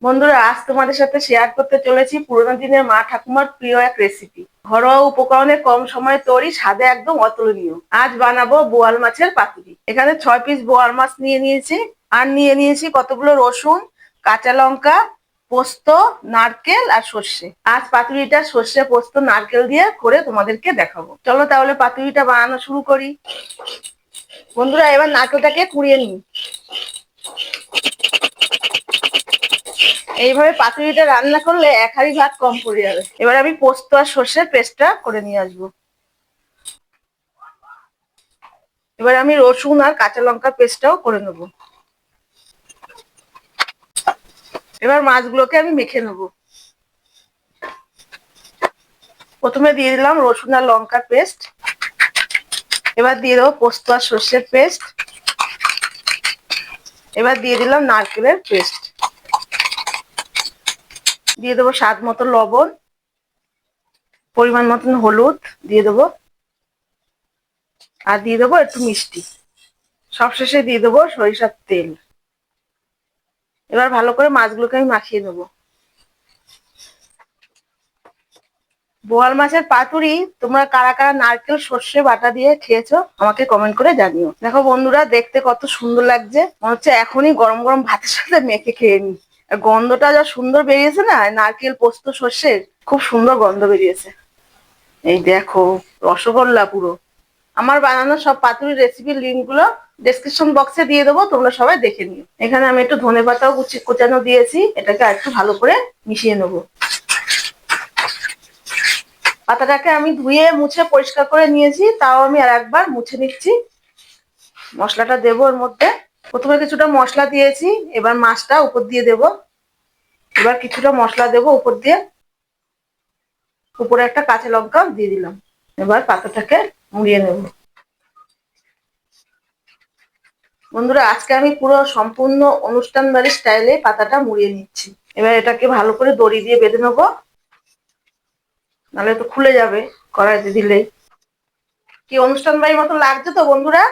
বন্ধুরা, আজ তোমাদের সাথে শেয়ার করতে চলেছি পুরোনো দিনের মা ঠাকুমার প্রিয় এক রেসিপি। ঘরোয়া উপকরণে কম সময়ে তৈরি, স্বাদে একদম অতুলনীয়। আজ বানাবো বোয়াল মাছের পাতুরি। এখানে 6 পিস বোয়াল মাছ নিয়ে নিয়েছি। আর নিয়ে নিয়েছি কতগুলো রসুন, কাঁচা লঙ্কা, পোস্ত, নারকেল আর সর্ষে। আজ পাতুরিটা সর্ষে, পোস্ত, নারকেল দিয়ে করে তোমাদেরকে দেখাবো। চলো তাহলে পাতুরিটা বানানো শুরু করি। বন্ধুরা, এবার নারকেলটাকে কুড়িয়ে নিই। এইভাবে পাতুরিটা রান্না করলে 1 হাঁড়ি ভাত কম পড়ে যাবে। এবার আমি পোস্ত আর সর্ষের পেস্টটা করে নিয়ে আসবো। এবার আমি রসুন আর কাঁচা লঙ্কার পেস্টটাও করে নেবো। এবার মাছগুলোকে আমি মেখে নেবো। প্রথমে দিয়ে দিলাম রসুন আর লঙ্কার পেস্ট। এবার দিয়ে দেবো পোস্ত আর সর্ষের পেস্ট। এবার দিয়ে দিলাম নারকেলের পেস্ট। দিয়ে দেবো স্বাদ মতো লবণ, পরিমাণ মতন হলুদ দিয়ে দেবো, আর দিয়ে দেবো একটু মিষ্টি। সবশেষে দিয়ে দেবো সরিষার তেল। এবার ভালো করে মাছগুলোকে আমি মাখিয়ে নেবো। বোয়াল মাছের পাতুরি তোমরা কারা কারা নারকেল সর্ষে বাটা দিয়ে খেয়েছো আমাকে কমেন্ট করে জানিও। দেখো বন্ধুরা, দেখতে কত সুন্দর লাগছে, মনে হচ্ছে এখনই গরম গরম ভাতের সাথে মেখে খেয়ে নি। আর গন্ধটা যা সুন্দর বেরিয়েছে না, নারকেল পোস্ত সর্ষের খুব সুন্দর গন্ধ বেরিয়েছে। এই দেখো, রসগোল্লা পুরো। আমার বানানো সব পাতুরির রেসিপির লিঙ্ক গুলো ডেসক্রিপশন বক্সে দিয়ে দেবো, তোমরা সবাই দেখে নিও। এখানে আমি একটু ধনেপাতাও কুচানো দিয়েছি। এটাকে একটু ভালো করে মিশিয়ে নেবো। পাতাটাকে আমি ধুয়ে মুছে পরিষ্কার করে নিয়েছি, তাও আমি আর একবার মুছে নিচ্ছি। মশলাটা দেবো এর মধ্যে। প্রথমে কিছুটা মশলা দিয়েছি, এবার মাছটা উপর দিয়ে দেব। এবার কিছুটা মশলা দেবো উপর দিয়ে। উপরে একটা কাঁচা লঙ্কা দিয়ে দিলাম। এবার পাতাটাকে মুড়িয়ে নেব। বন্ধুরা, আজকে আমি পুরো সম্পূর্ণ অনুষ্ঠান বাড়ির স্টাইলে পাতাটা মুড়িয়ে নিচ্ছি। এবার এটাকে ভালো করে দড়ি দিয়ে বেঁধে নেবো, নাহলে তো খুলে যাবে কড়াইতে দিলেই। কি অনুষ্ঠান বাড়ির মতো লাগছে তো বন্ধুরা?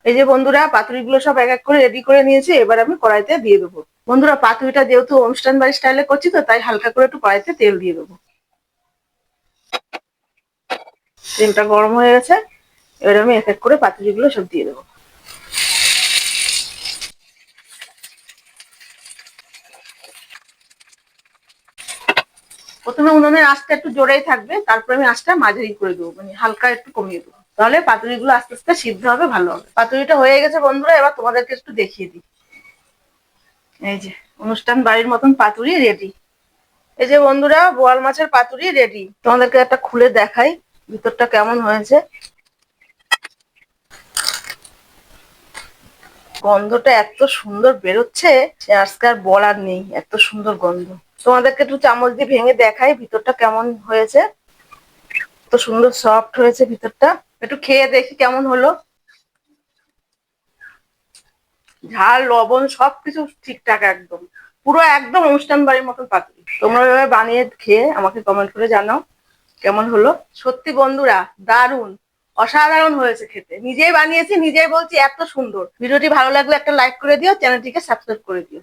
এই যে বন্ধুরা, পাতুরিগুলো সব এক এক করে রেডি করে নিয়েছি। এবার আমি কড়াইতে দিয়ে দেবো। বন্ধুরা, পাতুরিটা যেহেতু অনুষ্ঠান বাড়ির স্টাইলে করছি, তো তাই হালকা করে একটু কড়াইতে তেল দিয়ে দেবো। তেলটা গরম হয়ে গেছে। এবার আমি এক এক করে পাতুরিগুলো সব দিয়ে দেবো। প্রথমে উনুনের আঁচটা একটু জোরেই থাকবে, তারপরে আমি আঁচটা মাঝারি করে দেবো, মানে হালকা একটু কমিয়ে দেবো। তাহলে পাতুরিগুলো আস্তে আস্তে সিদ্ধ হবে, ভালো হবে। পাতুরিটা হয়ে গেছে বন্ধুরা, এবার তোমাদেরকে একটু দেখিয়ে দিই। এই যে অনুষ্ঠান বাড়ির মতন পাতুরি রেডি। এই যে বন্ধুরা, বোয়াল মাছের পাতুরি রেডি। তোমাদেরকে একটা খুলে দেখাই ভিতরটা কেমন হয়েছে। গন্ধটা এত সুন্দর বেরোচ্ছে যে আজকে আর বলার নেই, এত সুন্দর গন্ধ। তোমাদেরকে একটু চামচ দিয়ে ভেঙে দেখাই ভিতরটা কেমন হয়েছে। এত সুন্দর সফট হয়েছে ভিতরটা। একটু খেয়ে দেখি কেমন হলো। ঝাল লবণ সবকিছু ঠিকঠাক একদম, পুরো একদম অনুষ্ঠান বাড়ির মতন পাতুরি। তোমরা এভাবে বানিয়ে খেয়ে আমাকে কমেন্ট করে জানাও কেমন হলো। সত্যি বন্ধুরা, দারুণ অসাধারণ হয়েছে খেতে। নিজেই বানিয়েছি, নিজেই বলছি এত সুন্দর। ভিডিওটি ভালো লাগলে একটা লাইক করে দিও, চ্যানেলটিকে সাবস্ক্রাইব করে দিও।